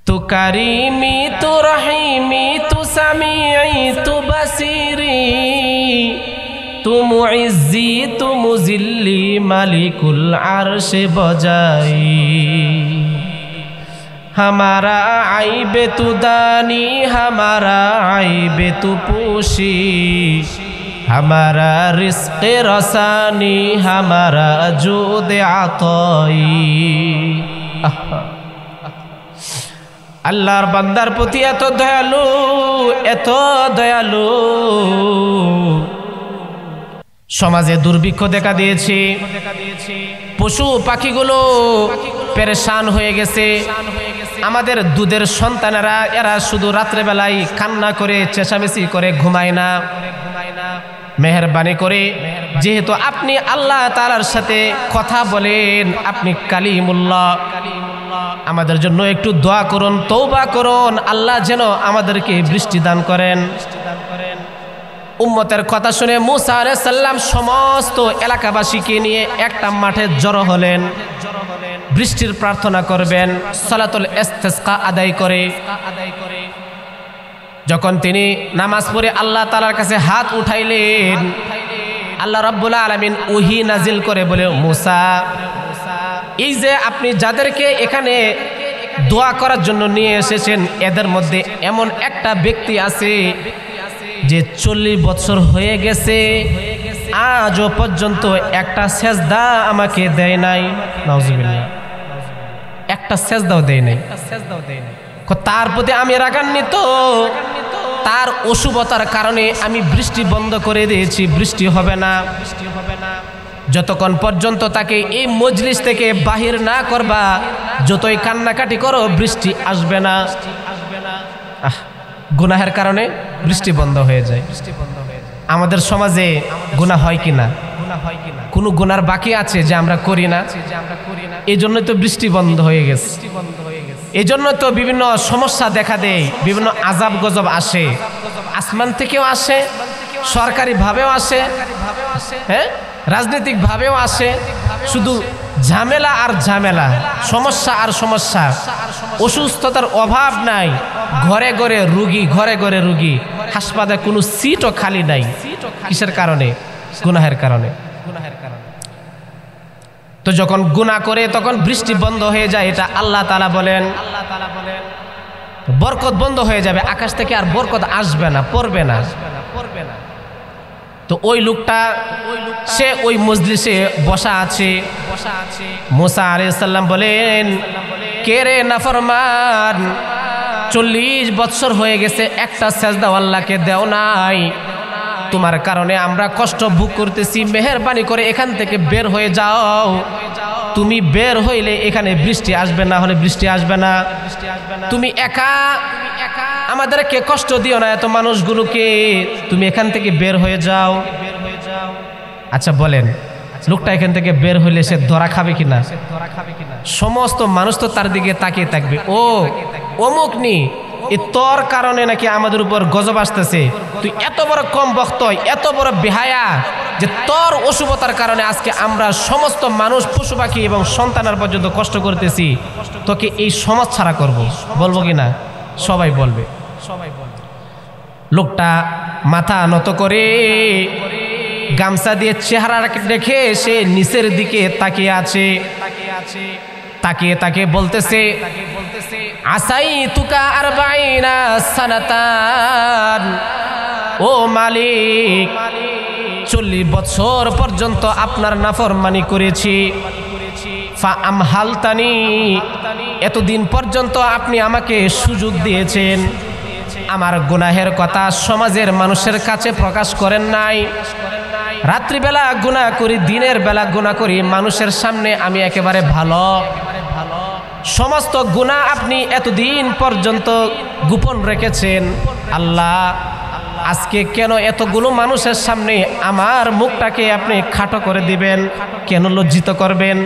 तू करीमी तू रहीमी तू समीई तू बसीरी तू मुइज्जी तू मुजिल्ली मालिकुल अर्श बजाई। हमारा आइबे तू दानी हमारा आइबे तू पोशी हमारा रिज़्क़ रसानी हमारा जूद आताई। আল্লাহর বান্দার প্রতি এত দয়ালু সমাজে দুর্ভিক্ষ দেখা দিয়েছে, পশু পাখিগুলো পেরেশান হয়ে গেছে। আমাদের দুধের সন্তানেরা এরা শুধু রাত্রে বেলায় কান্না করে চেঁচামেচি করে ঘুমায় না। মেহেরবানি করে যেহেতু আপনি আল্লাহ তাআলার সাথে কথা বলেন, আপনি কালিমুল্লাহ, আমাদের জন্য একটু দোয়া করুন, তওবা করুন, আল্লাহ যেন আমাদেরকে বৃষ্টি দান করেন। উম্মতের কথা শুনে মুসা আলাইহিস সালাম সমস্ত এলাকাবাসীকে নিয়ে একটা মাঠে জড়ো হলেন, বৃষ্টির প্রার্থনা করবেন, সালাতুল ইস্তিসকা আদায় করে। যখন তিনি নামাজ পড়ে আল্লাহ তাআলার কাছে হাত উঠাইলেন, আল্লাহ রাব্বুল আলামিন ওহী নাজিল করে বলে, মুসা, এই যে আপনি যাদেরকে এখানে দোয়া করার জন্য নিয়ে এসেছেন, এদের মধ্যে এমন একটা ব্যক্তি আছে যে 40 বছর হয়ে গেছে, আজও পর্যন্ত একটা সেজদা আমাকে দেয় নাই। নাউজুবিল্লাহ, একটা সেজদাও দেয় নাই। তার প্রতি আমি রাগান্বিত, তার অশুভতার কারণে আমি বৃষ্টি বন্ধ করে দিয়েছি, বৃষ্টি হবে না। যতক্ষণ পর্যন্ত তাকে এই মজলিস থেকে বাহির না করবা, যতই কান্নাকাটি করো, বৃষ্টি আসবে না। গুনাহের কারণে বৃষ্টি বন্ধ হয়ে যায়। আমাদের সমাজে গুনাহ হয় কিনা? কোনো গুনার বাকি আছে যে আমরা করি না? এই জন্য তো বৃষ্টি বন্ধ হয়ে গেছে। এই জন্য তো বিভিন্ন সমস্যা দেখা দেয়, বিভিন্ন আযাব গজব আসে, আসমান থেকেও আসে, সরকারি ভাবেও আসে, হ্যাঁ, রাজনৈতিক ভাবেও আসে। শুধু ঝামেলা আর ঝামেলা, সমস্যা আর সমস্যা, অসুস্থতার অভাব নাই, ঘরে ঘরে রুগী, ঘরে ঘরে রুগী, হাসপাতালে কোনো সিটও খালি নাই। কিসের কারণে? গুনাহের কারণে। তো যখন গুনাহ করে তখন বৃষ্টি বন্ধ হয়ে যায়, এটা আল্লাহ তাআলা বলেন। বরকত বন্ধ হয়ে যাবে, আকাশ থেকে আর বরকত আসবে না, পড়বে না। তো ওই লোকটা সে ওই মজলিসে বসা আছে। মুসা আলাইহিস সালাম বলেন, কে রে নাফরমান, 40 বছর হয়ে গেছে, একটা সেজদা আল্লাহকে দেও নাই, তোমার কারণে আমরা কষ্ট ভোগ করতেছি, মেহেরবানি করে এখান থেকে বের হয়ে যাও। তুমি বের হইলে এখানে বৃষ্টি আসবে, না হলে বৃষ্টি আসবে না। তুমি একা আমাদেরকে কষ্ট দিও না, এত মানুষগুলোকে, তুমি এখান থেকে বের হয়ে যাও। আচ্ছা বলেন, লোকটা এখান থেকে বের হইলে সে ধরা খাবে কিনা? সমস্ত মানুষ তো তার দিকে তাকিয়ে থাকবে, ও অমুক নি, তোর কারণে নাকি আমাদের উপর গজব আসতেছে, তুই এত বড় কম বক্ত, এত বড় বেহায়া যে তোর অশুভতার কারণে আজকে আমরা সমস্ত মানুষ, পশু পাখি এবং সন্তানের পর্যন্ত কষ্ট করতেছি, তোকে এই সমাজ ছাড়া করবো। বলবো কিনা? সবাই বলবে। লোকটা মাথা নত করে গামছা দিয়ে চেহারা রেখে সে নিচের দিকে তাকিয়ে আছে। তাকিয়ে তাকিয়ে বলতেছে, আসাই তুকা আরবাইনা সানাতান, ও মালিক, 40 বছর পর্যন্ত আপনার নাফরমানি করেছি। ফা আমহালতানি, এতদিন পর্যন্ত আপনি আমাকে সুযোগ দিয়েছেন, আমার গুনাহের কথা সমাজের মানুষের কাছে প্রকাশ করেন নাই। রাত্রিবেলা গুনাহ করি, দিনের বেলা গুনাহ করি, মানুষের সামনে আমি একেবারে ভালো। সমস্ত গুনাহ আপনি এতদিন পর্যন্ত গোপন রেখেছেন। আল্লাহ, আজকে কেন এতগুলো মানুষের সামনে আমার মুখটাকে আপনি খাটো করে দিবেন? কেন লজ্জিত করবেন?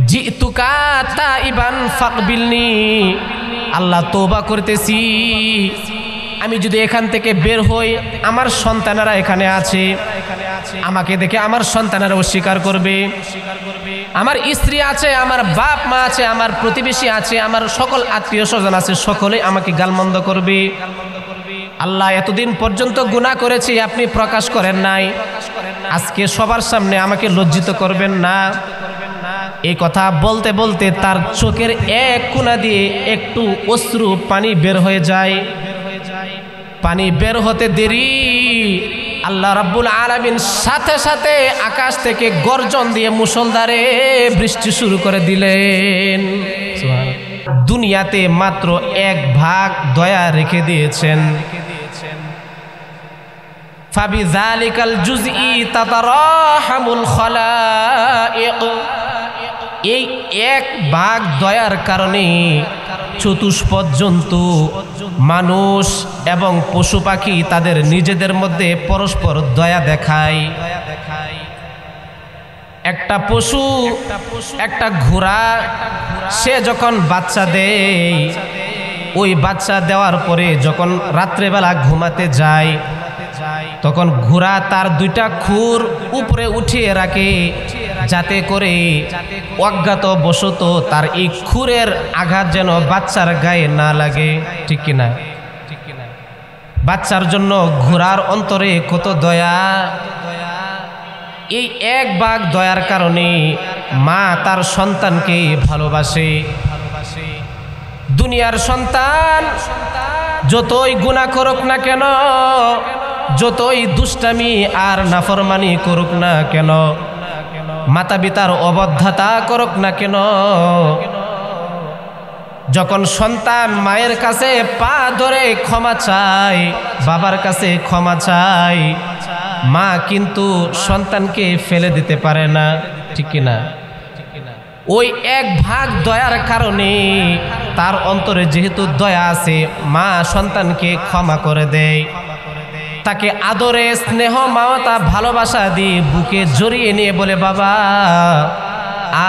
জিতুকা তাইবান ফাকবিলনি, আল্লাহ তওবা করতেছি, আমি যদি এখান থেকে বের হই, আমার সন্তানেরা এখানে আছে, আমাকে দেখে আমার সন্তানেরা অস্বীকার করবে, আমার স্ত্রী আছে, আমার বাপ মা আছে, আমার প্রতিবেশী আছে, আমার সকল আত্মীয় স্বজন আছে, সকলে আমাকে গালমন্দ করবে। আল্লাহ এতদিন পর্যন্ত গুনাহ করেছি, আপনি প্রকাশ করেন নাই, আজকে সবার সামনে আমাকে লজ্জিত করবেন না। এই কথা বলতে বলতে তার চোখের এক কোণা দিয়ে একটু অশ্রু পানি বের হয়ে যায়। পানি বের হতে দেরি, আল্লাহ রাব্বুল আলামিন সাথে সাথে আকাশ থেকে গর্জন দিয়ে মুষলধারে বৃষ্টি শুরু করে দিলেন। দুনিয়াতে মাত্র 1 ভাগ দয়া রেখে দিয়েছেন। ফাবিযালিকাল জুজই তাতারাহামুল খালাইক। এই 1 ভাগ দয়ার কারণে চতুষ্পদ জন্তু, মানুষ এবং পশু পাখি তাদের নিজেদের মধ্যে পরস্পর দয়া দেখায়। একটা পশু, একটা ঘোড়া, সে যখন বাচ্চা দেয়, ওই বাচ্চা দেওয়ার পরে যখন রাত্রেবেলা ঘুমাতে যায়, তখন ঘোড়া তার 2টা খুর উপরে উঠিয়ে রাখে, যাতে করে অজ্ঞাত বশত তার এই খুরের আঘাত যেন বাচ্চার গায়ে না লাগে। ঠিক কিনা? বাচ্চার জন্য ঘোড়ার অন্তরে কত দয়া। এই 1 ভাগ দয়ার কারণে মা তার সন্তানকে ভালোবাসে। দুনিয়ার সন্তান যতই গুনাহ করুক না কেন, যতই দুষ্টামি আর নাফরমানি করুক না কেন, মাতা পিতার অবাধ্যতা করুক না কেন, যখন সন্তান মায়ের কাছে পা ধরে ক্ষমা চায়, বাবার কাছে ক্ষমা চায়, মা কিন্তু সন্তানকে ফেলে দিতে পারে না। ঠিক কিনা? ওই 1 ভাগ দয়ার কারণে তার অন্তরে যেহেতু দয়া আছে, মা সন্তানকে ক্ষমা করে দেয়, তাকে আদরে স্নেহ মমতা ভালোবাসা দিয়ে বুকে জড়িয়ে নিয়ে বলে, বাবা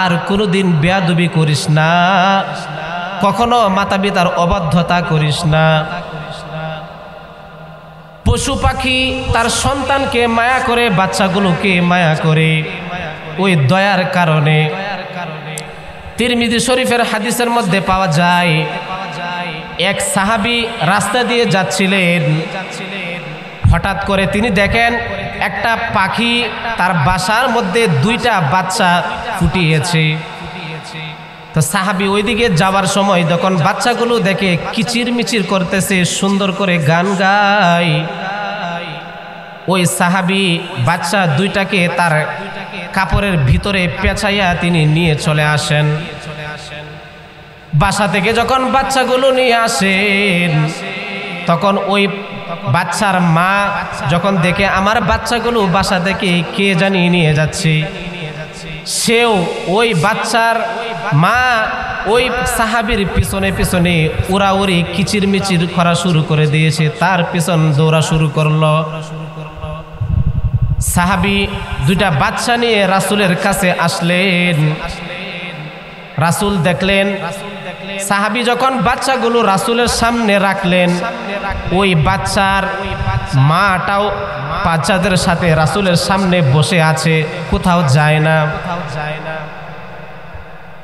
আর কোনোদিন বেয়াদবি করিস না, কখনো মাতা পিতার অবাধ্যতা করিস না। পশু পাখি তার সন্তানকে মায়া করে, বাচ্চাগুলোকে মায়া করে, ওই দয়ার কারণে। তিরমিজি শরীফের হাদিসের মধ্যে পাওয়া যায়, এক সাহাবী রাস্তা দিয়ে যাচ্ছিলেন, হঠাৎ করে তিনি দেখেন একটা পাখি তার বাসার মধ্যে 2টা বাচ্চা ফুটিয়েছে। তো সাহাবী ওইদিকে যাওয়ার সময় যখন বাচ্চাগুলো দেখে কিচির মিচির করতেছে, সুন্দর করে গান গায়, ওই সাহাবী বাচ্চা 2টাকে তার কাপড়ের ভিতরে পেঁচাইয়া তিনি নিয়ে চলে আসেন। বাসা থেকে যখন বাচ্চাগুলো নিয়ে আসেন, তখন ওই বাচ্চার মা যখন দেখে আমার বাচ্চাগুলো বাসা থেকে কে জানি নিয়ে যাচ্ছে, সেও ওই বাচ্চার মা ওই সাহাবীর পিছনে পিছনে উড়াউড়ি কিচির মিচির করা শুরু করে দিয়েছে, তার পিছন দৌড়া শুরু করলো। সাহাবী 2টা বাচ্চা নিয়ে রাসূলের কাছে আসলেন। রাসূল দেখলেন, সাহাবী যখন বাচ্চাগুলো রাসূলের সামনে রাখলেন, ওই বাচ্চার মাটাও বাচ্চাদের সাথে রাসূলের সামনে বসে আছে, কোথাও যায় না।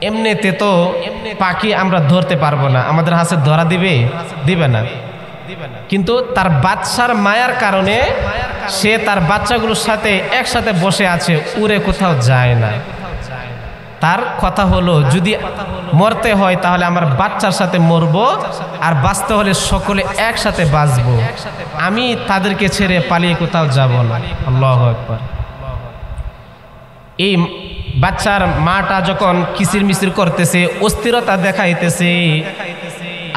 এমনিতে তো পাখি আমরা ধরতে পারবো না, আমাদের হাতে ধরা দিবে না, কিন্তু তার বাচ্চার মায়ার কারণে সে তার বাচ্চাগুলোর সাথে একসাথে বসে আছে, উড়ে কোথাও যায় না। তার কথা হলো, যদি মরতে হয় তাহলে আমার বাচ্চার সাথে মরবো, আর বাঁচতে হলে সকলে একসাথে বাঁচবো, আমি তাদেরকে ছেড়ে পালিয়ে কোথাও যাব না। আল্লাহু আকবার। এই বাচ্চার মাটা যখন কিচির মিচির করতেছে, অস্থিরতা দেখাইতেছে,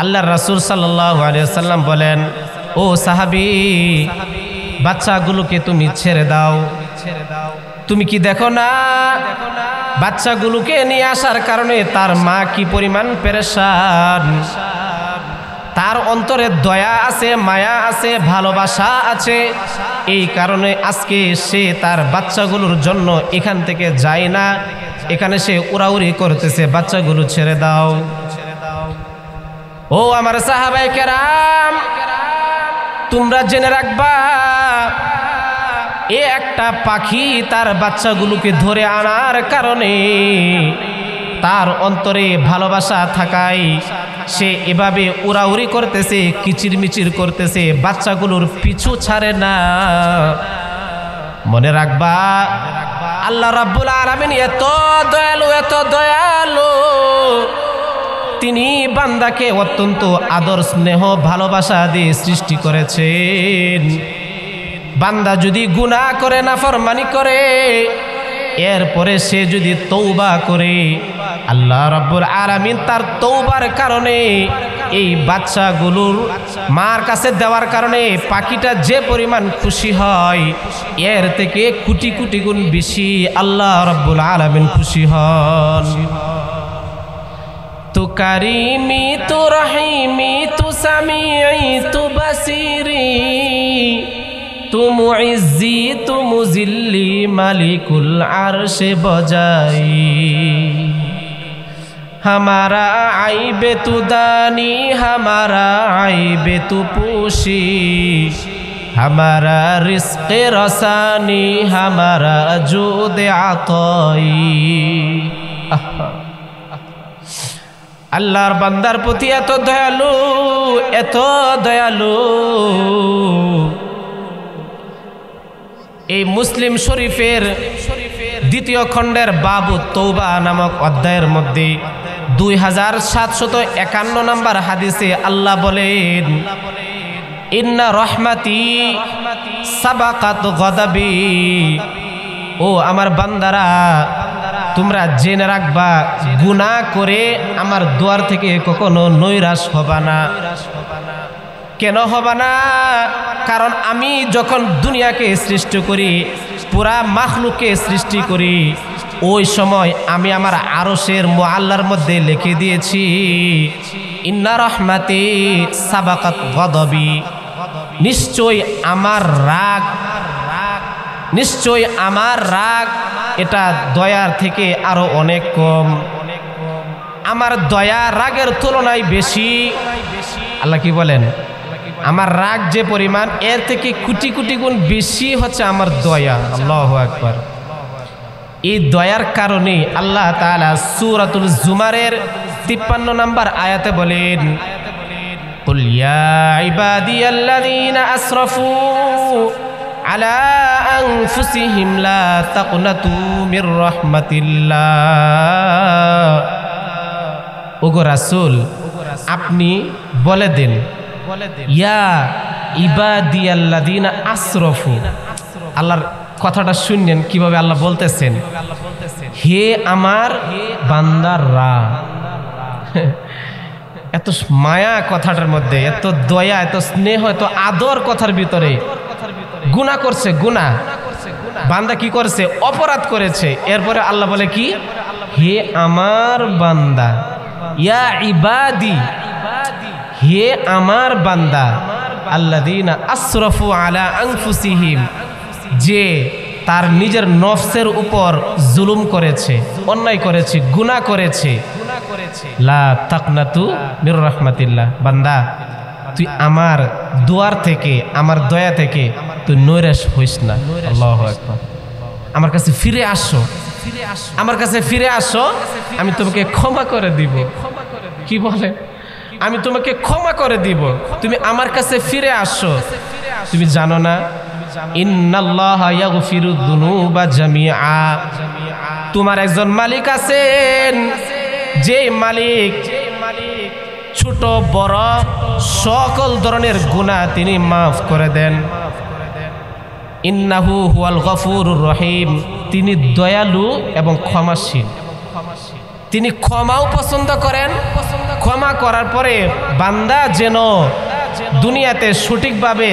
আল্লাহর রাসূল সাল্লাল্লাহু আলাইহি ওয়াসাল্লাম বলেন, ও সাহাবী, বাচ্চাগুলোকে তুমি ছেড়ে দাও। তুমি কি দেখো না বাচ্চাগুলোকে নিয়ে আসার কারণে তার মা কি পরিমাণ পেরেশান? তার অন্তরে দয়া আছে, মায়া আছে, ভালোবাসা আছে, এই কারণে আজকে সে তার বাচ্চাগুলোর জন্য এখান থেকে যায় না, এখানে সে উড়াউড়ি করতেছে, বাচ্চাগুলো ছেড়ে দাও। ও আমার সাহাবায়ে কেরাম, তোমরা জেনে রাখবা, একটা পাখি তার বাচ্চাগুলোকে ধরে আনার কারণে তার অন্তরে ভালোবাসা থাকায় সে এভাবে উড়াউড়ি করতেছে, কিচিরমিচির করতেছে, বাচ্চাগুলোর পিছু ছাড়ে না। মনে রাখবা আল্লাহ রাব্বুল আলামিন এত দয়ালু, এত দয়ালু, তিনি বান্দাকে অত্যন্ত আদর স্নেহ ভালোবাসা দিয়ে সৃষ্টি করেছেন। বান্দা যদি গুনাহ করে, নাফরমানি করে, এরপরে সে যদি তওবা করে, আল্লাহ রাব্বুল আলামিন তার তওবার কারণে এই বাচ্চাগুলোর মার কাছে দেওয়ার কারণে পাখিটা যে পরিমাণ খুশি হয়, এর থেকে কোটি কোটি গুণ বেশি আল্লাহ রাব্বুল আলামিন খুশি হন। তু কারিমি তু রহিমি তু সামিঈ তু বাসিরি তু মুইজ্জি তু মুজিল্লি মালিকুল আরশে বজাই। हमारा आइबे तू दानी, हमारा आइबे तू पूशी, हमारा रिस्क़े रसानी, हमारा जूद आताई। আল্লাহর বান্দার প্রতি এত দয়ালু, এত দয়ালু। এই মুসলিম শরীফের দ্বিতীয় খণ্ডের বাবু তওবা নামক অধ্যায়ের মধ্যে 2751 নম্বর হাদিসে আল্লাহ বলেন, ইন্না রহমাতি সাবাকাত গদাবি। ও আমার বান্দারা, তোমরা জেনে রাখবা গুনাহ করে আমার দুয়ার থেকে কখনো নৈরাশ হবা না। কেন হবা না? কারণ আমি যখন দুনিয়াকে সৃষ্টি করি, পুরা মাখলুককে সৃষ্টি করি, ওই সময় আমি আমার আরশের মুআল্লার মধ্যে লিখে দিয়েছি, ইন্না রহমাতি সাবাকাত গদাবি। নিশ্চয় আমার রাগ, নিশ্চয় আমার রাগ এটা দয়ার থেকে আরো অনেক কম। আমার দয়া রাগের তুলনায় বেশি। আল্লাহ কি বলেন? আমার রাগ যে পরিমাণ, এর থেকে কোটি কোটি গুণ বেশি হচ্ছে আমার দয়া। আল্লাহু আকবার। এই দয়ার কারণে আল্লাহ তাআলা সূরাতুল জুমারের 53 নম্বর আয়াতে বলেন, কুল ইয়া ইবাদিয়াল্লাযীনা আসরাফু আলা আনফুসিহিম লা তাকনাতু মির রাহমাতিল্লাহ। ওগো রাসূল, আপনি বলে দেন, ইয়া ইবাদিয়াল্লাযীনা আসরাফু। আল্লাহর কথাটা শুনলেন কিভাবে আল্লাহ বলতেছেন, হে আমার বান্দাররা। এত মায়া কথাটার মধ্যে, এত দয়া, এত স্নেহ, এত আদর কথার ভিতরে। গুনাহ করছে, গুনাহ বান্দা কি করছে? অপরাধ করেছে। এরপরে আল্লাহ বলে কি? হে আমার বান্দা, ইয়া ইবাদি, হে আমার বান্দা, আল্লাযীনা আসরাফু আলা আনফুসিহিম, যে তার নিজের নফসের উপর জুলুম করেছে, অন্যায় করেছে, গুনাহ করেছে। লা তাকনাতু মির রাহমাতিল্লাহ। বান্দা, তুই আমার দুয়ার থেকে, আমার দয়া থেকে তুই নৈরাশ হইস না। আল্লাহু আকবার। আমার কাছে ফিরে আসো, আমার কাছে ফিরে আসো, আমি তোমাকে ক্ষমা করে দিব। কি বলে? আমি তোমাকে ক্ষমা করে দিব, তুমি আমার কাছে ফিরে আসো। তুমি জানো না, ইন্নাল্লাহা ইয়াগফিরুয যুনুবা জামিআ। তোমার একজন মালিক আছেন, যে মালিক ছোট বড় সকল ধরনের গুনাহ তিনি মাফ করে দেন। ইন্নাহু হুয়াল গফুরুর রহিম। তিনি দয়ালু এবং ক্ষমাশীল। তিনি ক্ষমাও পছন্দ করেন। ক্ষমা করার পরে বান্দা যেন দুনিয়াতে সঠিকভাবে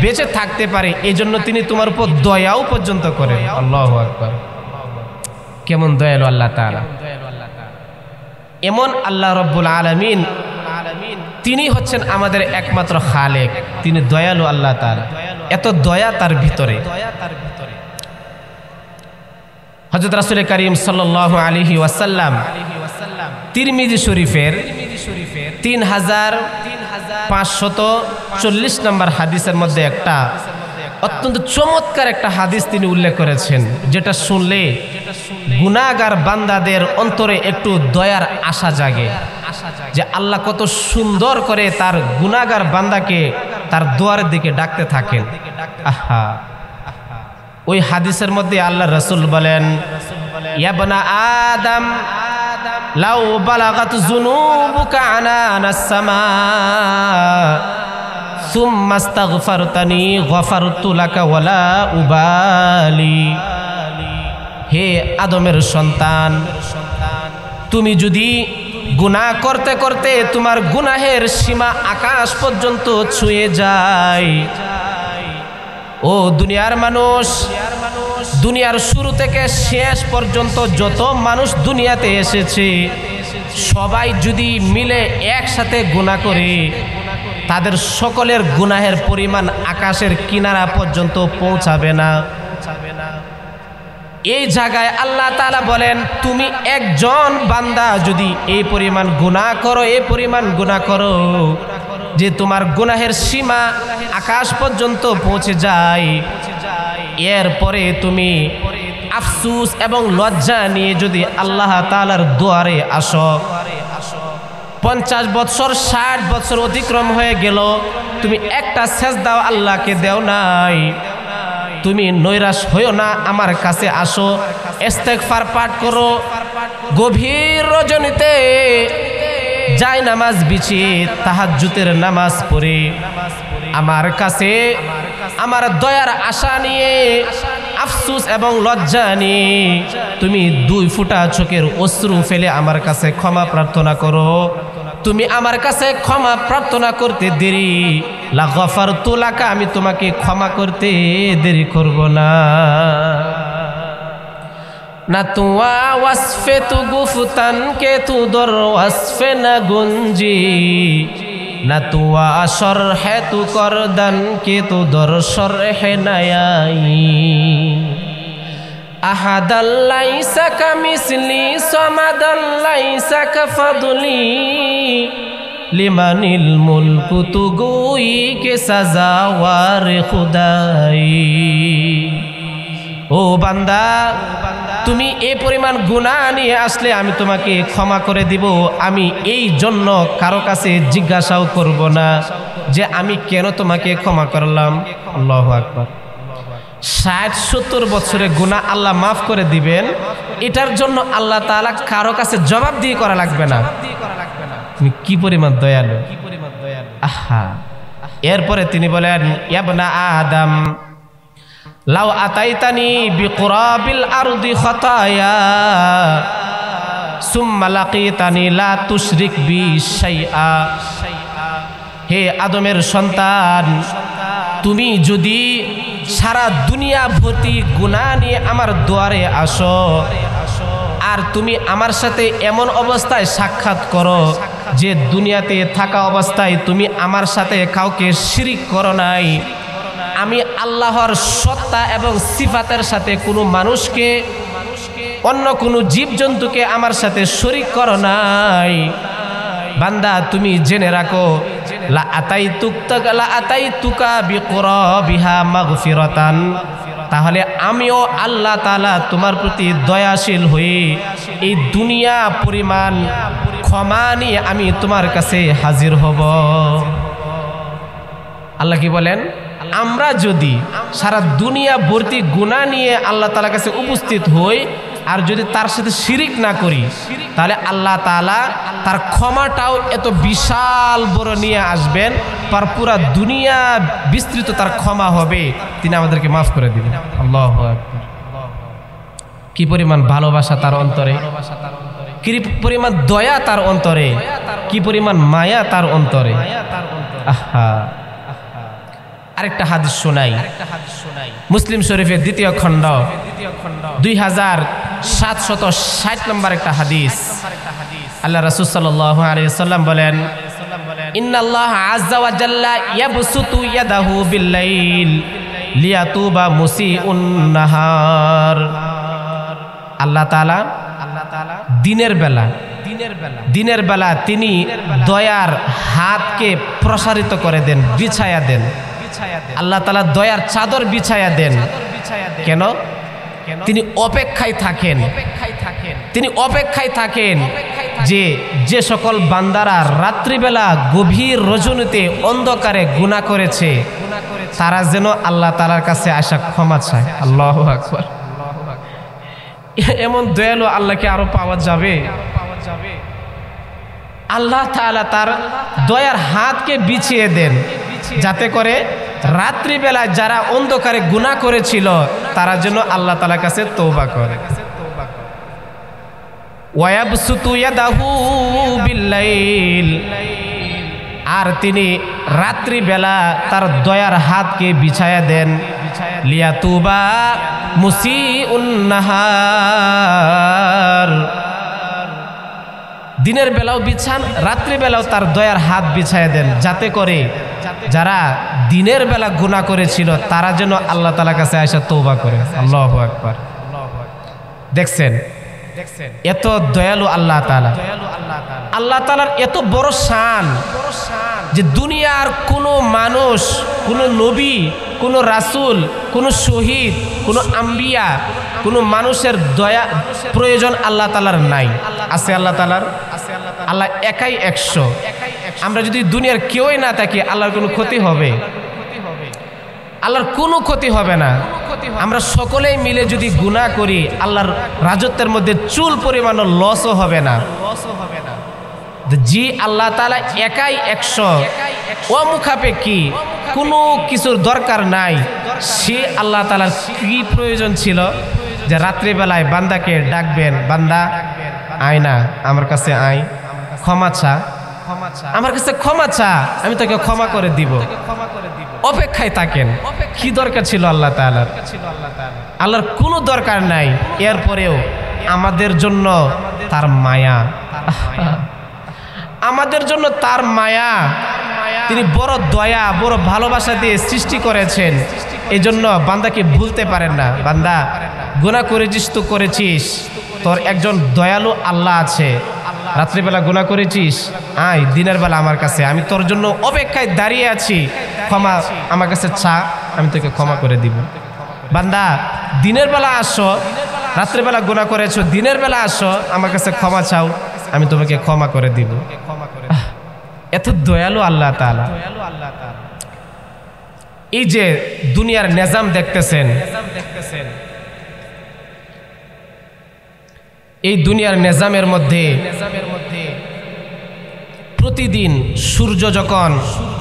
বেঁচে থাকতে পারে, এই জন্য তিনি তোমার উপর দয়াও পর্যন্ত করেন। আল্লাহু আকবার। কেমন দয়ালু আল্লাহ তাআলা! এমন আল্লাহ রাব্বুল আলামিন, তিনি হচ্ছেন আমাদের একমাত্র খালেক। তিনি দয়ালু আল্লাহ তাআলা, এত দয়া তার ভিতরে। হযরত রাসূল করিম সাল্লাল্লাহু আলাইহি ওয়াসাল্লাম তিরমিজি শরীফের 3540 নম্বর হাদিসের মধ্যে একটা অত্যন্ত চমৎকার একটা হাদিস তিনি উল্লেখ করেছেন, যেটা শুনলে গুনাহগার বান্দাদের অন্তরে একটু দয়ার আশা জাগে যে আল্লাহ কত সুন্দর করে তার গুনাহগার বান্দাকে তার দুয়ারের দিকে ডাকতে থাকেন। আহা, ওই হাদিসের মধ্যে আল্লাহ রাসূল বলেন, ইয়া বনা আদম লাউ বালাগাত যুনুবুকা আনানাস সামা সুম্মা আস্তাগফারতানি গফারতু লাকা ওয়ালা উবালি। হে আদমের সন্তান, তুমি যদি গুনাহ করতে করতে তোমার গুনাহের সীমা আকাশ পর্যন্ত ছুঁয়ে যায়, ও দুনিয়ার মানুষ, দুনিয়ার শুরু থেকে শেষ পর্যন্ত যত মানুষ দুনিয়াতে এসেছে সবাই যদি মিলে একসাথে গুনাহ করে, তাদের সকলের গুনাহের পরিমাণ আকাশের কিনারা পর্যন্ত পৌঁছাবে না। এই জায়গায় আল্লাহ তাআলা বলেন, তুমি একজন বান্দা যদি এই পরিমাণ গুনাহ করো, এই পরিমাণ গুনাহ করো যে তোমার গুনাহের সীমা আকাশ পর্যন্ত পৌঁছে যায়, এরপরে তুমি আফসোস এবং লজ্জা নিয়ে যদি আল্লাহ তাআলার দুয়ারে আসো, 50 বছর 60 বছর অতিক্রম হয়ে গেল, তুমি একটা সেজদাও আল্লাহকে দেও নাই, তুমি নৈরাশ হইও না, আমার কাছে আসো, ইস্তেগফার পাঠ করো, গভীর রজনীতে যায় নামাজ বিছিয়ে তাহাজ্জুদের নামাজ পড়ে আমার কাছে আমার দয়ার আশা নিয়ে, আফসোস এবং লজ্জা নিয়ে তুমি 2 ফোঁটা চোখের অশ্রু ফেলে আমার কাছে ক্ষমা প্রার্থনা করো। তুমি আমার কাছে ক্ষমা প্রার্থনা করতে দেরি, লা গফারতু লাকা, আমি তোমাকে ক্ষমা করতে দেরি করব না। না তুয়া ওয়াসফে তু গুফতান কে তু দর ওয়াসফে না গুঞ্জি, না তুয়া শরহে তু করদান কে তু দর শরহে নায়াই। আহাদাল লাইসা কামিসলি সামাদাল লাইসা কাফাদলি, লিমানিল মুলকু তু গুই কে সাজাওয়ার খুদাই। ও বান্দা, তুমি এই পরিমাণ গুনাহ নিয়ে আসলে আমি তোমাকে ক্ষমা করে দিব। আমি এই জন্য কারো কাছে জিজ্ঞাসাও করব না যে আমি কেন তোমাকে ক্ষমা করলাম। আল্লাহু আকবার। 60-70 বছরের গুনাহ আল্লাহ মাফ করে দিবেন, এটার জন্য আল্লাহ তাআলা কারো কাছে জবাবদিহি করা লাগবে না। তুমি কি পরিমাণ দয়ালু। আহা, এরপরে তিনি বলেন, ইয়া বনা আদম লাউ আতাইতানি বিকুরাবিল আরদি খাতায়া সুম্মা লাকিতানি লা তুশরিক বি শাইআ। হে আদমের সন্তান, তুমি যদি সারা দুনিয়া ভর্তি গুনাহ নিয়ে আমার দুয়ারে আসো, আর তুমি আমার সাথে এমন অবস্থায় সাক্ষাৎ করো যে দুনিয়াতে থাকা অবস্থায় তুমি আমার সাথে কাউকে শিরিক করো নাই, আমি আল্লাহর সত্তা এবং সিফাতের সাথে কোনো মানুষকে, অন্য কোনো জীবজন্তুকে আমার সাথে শরীক করো নাই, বান্দা তুমি জেনে রাখো, লা আতাইতুকা বিকুরাবিহা মাগফিরাতান, তাহলে আমিও আল্লাহ তাআলা তোমার প্রতি দয়াশীল হয়ে এই দুনিয়া পরিমাণ ক্ষমা নিয়ে আমি তোমার কাছে হাজির হব। আল্লাহ কি বলেন, আমরা যদি সারা দুনিয়া ভর্তি গুনাহ নিয়ে আল্লাহ তাআলার কাছে উপস্থিত হই আর যদি তার সাথে শিরিক না করি, তাহলে আল্লাহ তাআলা তার ক্ষমাটাও এত বিশাল বড় নিয়ে আসবেন, তার পুরা দুনিয়া বিস্তৃত তার ক্ষমা হবে, তিনি আমাদেরকে মাফ করে দিবেন। আল্লাহু আকবার। কি পরিমাণ ভালোবাসা তার অন্তরে, কি পরিমাণ দয়া তার অন্তরে, কি পরিমাণ মায়া তার অন্তরে। আহা, আরেকটা হাদিস শোনাই, মুসলিম শরীফের 2য় খণ্ড 2760 নম্বর একটা হাদিস। আল্লাহ রাসূল সাল্লাল্লাহু আলাইহি ওয়াসাল্লাম বলেন, ইন্নাল্লাহ আযজা ওয়া জাল্লা ইয়াবসুতু ইয়াদাহু বিল-লাইল লিয়াতুবা মুসিউন নাহার। আল্লাহ তাআলা দিনের বেলা তিনি দয়ার হাতকে প্রসারিত করে দেন, বিছায়া দেন। আল্লাহ তাআলা দয়ার চাদর বিছায়া দেন। কেন? তিনি অপেক্ষায় থাকেন, তিনি অপেক্ষায় থাকেন যে যে সকল বান্দারা রাত্রিবেলা গভীর রজনীতে অন্ধকারে গুনাহ করেছে তারা যেন আল্লাহ তাআলার কাছে আসা ক্ষমা চায়। আল্লাহু আকবার। এমন দয়ালু আল্লাহকে আরো পাওয়া যাবে? আল্লাহ তাআলা তার দয়ার হাতকে বিছিয়ে দেন যাতে করে রাত্রিবেলায় যারা অন্ধকারে গুনাহ করেছিল তারা যেন আল্লাহ তাআলার কাছে তওবা করে। ওয়ায়াবসুতু ইয়াদাহু বিল্লাইল, আর তিনি রাত্রিবেলা তার দয়ার হাতকে বিছায়া দেন। লিয়াতুবা মুসিউন নাহার, দিনের বেলাও বিছান, রাত্রিবেলাও তার দয়ার হাত বিছায়া দেন যাতে করে যারা দিনের বেলা গুনাহ করেছিল তারা যেন আল্লাহ তাআলার কাছে এসে তওবা করে। আল্লাহু আকবার। দেখছেন এত দয়ালু আল্লাহ তাআলা। আল্লাহ তাআলার এত বড় শান যে দুনিয়ার কোনো মানুষ, কোনো নবী, কোনো রাসূল, কোনো শহীদ, কোনো আম্বিয়া, কোনো মানুষের দয়া প্রয়োজন আল্লাহ তাআলার নাই। আছে আল্লাহ তাআলার? আল্লাহ একাই 100। আমরা যদি দুনিয়ার কেউই না থাকি আল্লাহর কোনো ক্ষতি হবে? আল্লাহর কোনো ক্ষতি হবে না। আমরা সকলেই মিলে যদি গুনাহ করি আল্লাহর রাজত্বের মধ্যে চুল পরিমাণ লসও হবে না। জি আল্লাহ তাআলা একাই 100, অমুখাপেক্ষী, কোনো কিছুর দরকার নাই। সে আল্লাহ তাআলার কি প্রয়োজন ছিল যে রাত্রিবেলায় বান্দাকে ডাকবেন, বান্দা আয় না আমার কাছে, আয়, ক্ষমা চা, আমার কাছে ক্ষমা চা, আমি তোকে ক্ষমা করে দিব। অপেক্ষায় থাকেন। কি দরকার ছিল আল্লাহ তাআলার? আল্লাহর কোনো দরকার নাই। এরপরেও আমাদের জন্য তার মায়া, আমাদের জন্য তার মায়া, তিনি বড় দয়া, বড় ভালোবাসা দিয়ে সৃষ্টি করেছেন। এই জন্য বান্দাকে ভুলতে পারেন না। বান্দা গুনাহ করেছিস তো করেছিস, তোর একজন দয়ালু আল্লাহ আছে। রাত্রিবেলা গুনাহ করেছিস, আয় দিনের বেলা আমার কাছে, আমি তোর জন্য অপেক্ষায় দাঁড়িয়ে আছি, ক্ষমা আমার কাছে চা, আমি তোকে ক্ষমা করে দিব। বান্দা দিনের বেলা আসো, রাত্রিবেলা গুনাহ করেছো, দিনের বেলা আসো, আমার কাছে ক্ষমা চাও, আমি তোমাকে ক্ষমা করে দিব। এত দয়ালু আল্লাহ তাআলা। এই যে দুনিয়ার নিজাম দেখতেছেন, এই দুনিয়ার নিজামের মধ্যে প্রতিদিন সূর্য যখন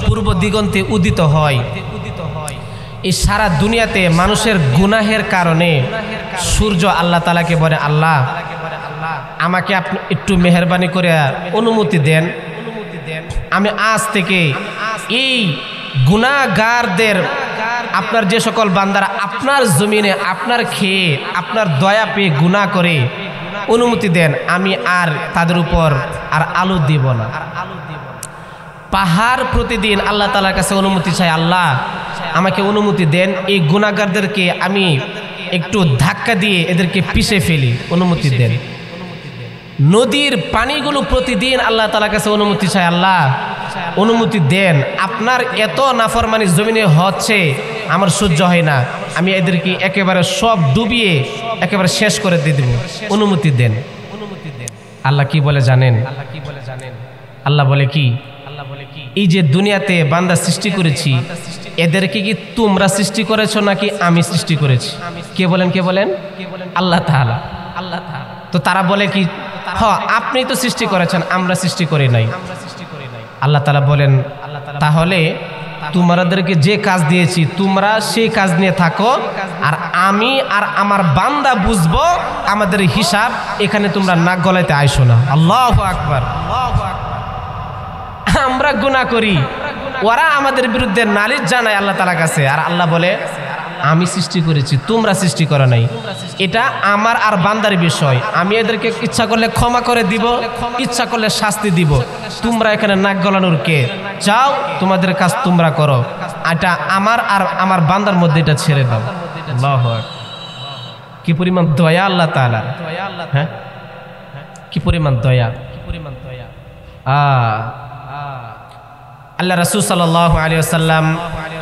পূর্ব দিগন্তে উদিত হয়, এই সারা দুনিয়াতে মানুষের গুনাহের কারণে সূর্য আল্লাহ তাআলাকে বলে, আল্লাহ আমাকে আপনি একটু মেহেরবানি করে অনুমতি দেন, আমি আজ থেকে এই গুনাহগারদের, আপনার যে সকল বান্দারা আপনার জমিনে আপনার খেয়ে আপনার দয়া পেয়ে গুনাহ করে, অনুমতি দেন আমি আর তাদের উপর আর আলো দিব না। পাহাড় প্রতিদিন আল্লাহ তাআলার কাছে অনুমতি চায়, আল্লাহ আমাকে অনুমতি দেন, এই গুনাহগারদেরকে আমি একটু ধাক্কা দিয়ে এদেরকে পিষে ফেলি, অনুমতি দেন। নদীর পানিগুলো প্রতিদিন আল্লাহ তাআলার কাছে অনুমতি চায়, আল্লাহ অনুমতি দেন, আপনার এত নাফরমানি জমিনে হচ্ছে আমার সহ্য হয় না, আমি এদেরকে একেবারে সব ডুবিয়ে একেবারে শেষ করে দিয়ে দেব, অনুমতি দেন। আল্লাহ কি বলে জানেন? আল্লাহ বলে কি, এই যে দুনিয়াতে বান্দা সৃষ্টি করেছি, এদেরকে কি তোমরা সৃষ্টি করেছো নাকি আমি সৃষ্টি করেছি? কে বলেন? কে বলেন? আল্লাহ তাআলা। তো তারা বলে কি, হ্যাঁ আপনি তো সৃষ্টি করেছেন, আমরা সৃষ্টি করি নাই। আল্লাহ তাআলা বলেন, তাহলে তোমাদেরকে যে কাজ দিয়েছি তোমরা সেই কাজ নিয়ে থাকো, আর আমি আর আমার বান্দা বুঝবো আমাদের হিসাব, এখানে তোমরা নাক গলাইতে আইসো না। আল্লাহু আকবার। আমরা গুনাহ করি, ওরা আমাদের বিরুদ্ধে নালিশ জানায় আল্লাহ তাআলার কাছে, আর আল্লাহ বলে আমি সৃষ্টি করেছি, তোমরা সৃষ্টি করো নাই। এটা আমার আর বান্দার বিষয়, আমি এদেরকে ইচ্ছা করলে ক্ষমা করে দিব, ইচ্ছা করলে শাস্তি দিব। তোমরা এখানে নাক গলানোর কে? যাও তোমাদের কাজ তোমরা করো, এটা আমার আর আমার বান্দার মধ্যে এটা ছেড়ে দাও। আল্লাহু আকবার। কি পরিমাণ দয়া আল্লাহ তাআলা, হ্যাঁ কি পরিমাণ দয়া। আল্লাহ রাসূল সাল্লাল্লাহু আলাইহি ওয়াসাল্লাম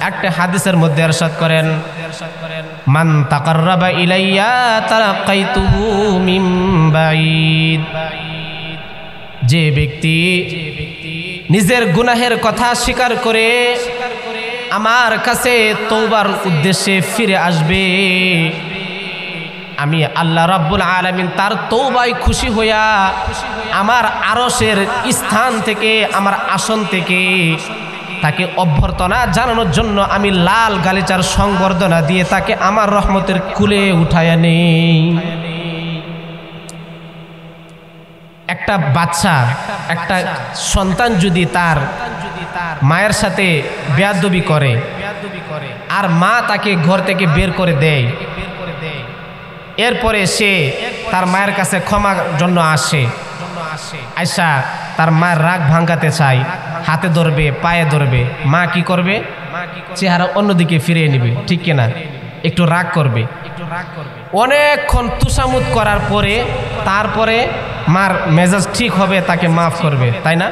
একটা হাদিসের মধ্যে ইরশাদ করেন, মান তাকাররাবা ইলাইয়া তালাকাইতুহু মিন বাঈদ। যে ব্যক্তি নিজের গুনাহের কথা স্বীকার করে আমার কাছে তওবার উদ্দেশ্যে ফিরে আসবে, আমি আল্লাহ রাব্বুল আলামিন তার তওবায় খুশি হইয়া আমার আরশের স্থান থেকে, আমার আসন থেকে তাকে অভ্যর্থনা জানানোর জন্য আমি লাল গালিচার সংবর্ধনা দিয়ে তাকে আমার রহমতের কুলে উঠায়া নেই। একটা বাচ্চা, একটা সন্তান যদি তার মায়ের সাথে বেয়াদবি করে আর মা তাকে ঘর থেকে বের করে দেয়, এরপরে সে তার মায়ের কাছে ক্ষমার জন্য আসে, আয়সা তার মায়ের রাগ ভাঙাতে চায়, হাতে ধরবে, পায়ে ধরবে, মা কি করবে? চেহারা অন্যদিকে ফিরিয়ে নিবে, ঠিক কিনা? একটু রাগ করবে, অনেকক্ষণ তুষামুত করার পরে তারপরে মার মেজাজ ঠিক হবে, তাকে মাফ করবে, তাই না?